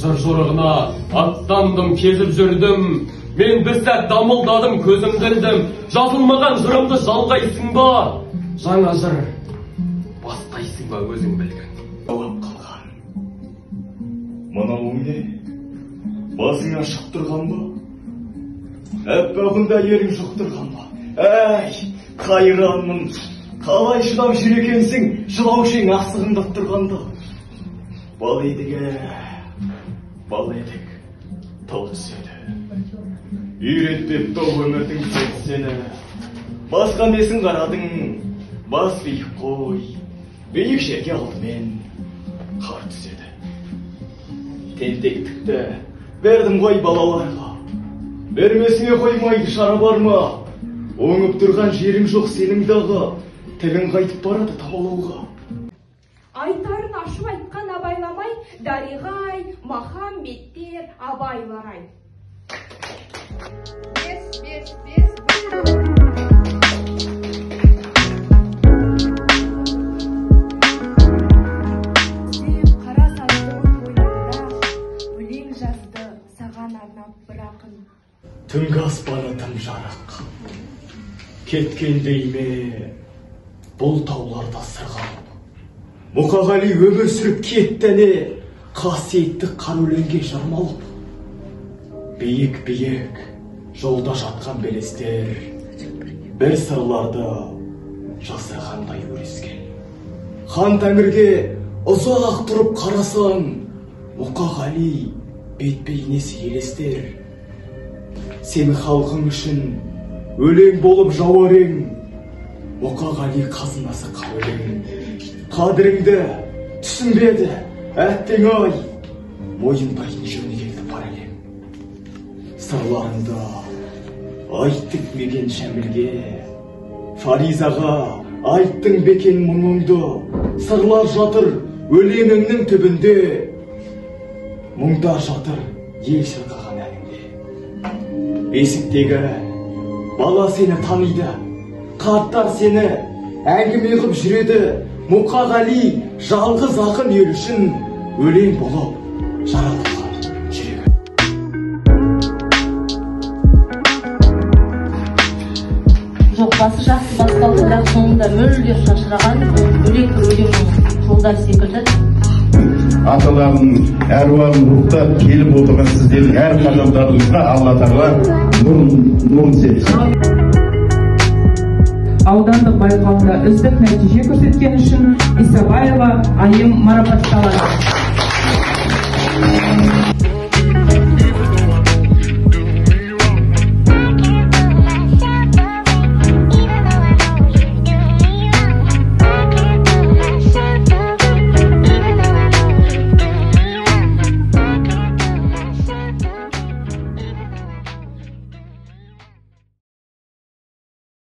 жыр жорығына аттандым, кезіп жүрдім. Мен бір сәт дамылдадым, көзімді ілдім. Жазылмаған жырымды жалғайсың ба? Жаңа жыр бастайсың ба өзің білгін? Жауап қалған. Мынау не? Басыңа шығып тұрған ба? Әппағында ерің жұқтырған ба? Әй, қайранмын. Қалай шыдап жүр екенсің, жылаушың ақсығындап тұрғанда. Бал едік, тау түседі. Үйретпепті өмірдің тек сені. Басқан десін қарадың, бас биік қой. Биік жерге алдымен қар түседі. Тентектікті бердім ғой балаларға. Бермесіне қоймайды шара бар ма? Оңып тұрған жерің жоқ сенің дағы. Тілін қайтып барады табалауға. Айтарын ашып айтқан абайламай, дариғай, Махамбеттер, абайларай. Қара сазының бойында өлең жазды саған арнап бір ақын. Түнгі аспаны тым жарық. Кеткендей ме бұл тауларда сырғалып. Мұқағали өмір сүріп кеттіне қасиетті қар өлеңге жармалып. Биік-биік жолда жатқан белестер бір сырларды жасырғандай өрескен. Хан Тәңірге ұзақ тұрып қарасаң, Мұқағали бет-бейнесі елестер. Сен халқың үшін өлең болып жауар ең, Мұқағали қазынасы қауелең. Қадіріңді түсінбеді әттең ай, мойындайтын жөні келді паралем. Сырларыңды айттық мекен шәмілге, Фаризаға айттың бекен мұңыңды. Сырлар жатыр өлеңіңнің түбінде, мұңдар жатыр ел шырқаған әніңде. Бесіктегі бала сені таниды, қарттар сені әңгіме қып жүреді. Мұқағали жалғыз ақын ел үшін өлең болып жаратылған жүрегі. Жоқ, басы жақсы басталды, бірақ соңында мүлде шашыраған өлең жолдар секілді. Аталардың әруағын рухтап келіп отырған сіздердің әр қадамдарыңызға Алла Тағала нұрын серпсін. Аудандық байқауында үздік нәтиже көрсеткен үшін Исабаева Айым марапатталады.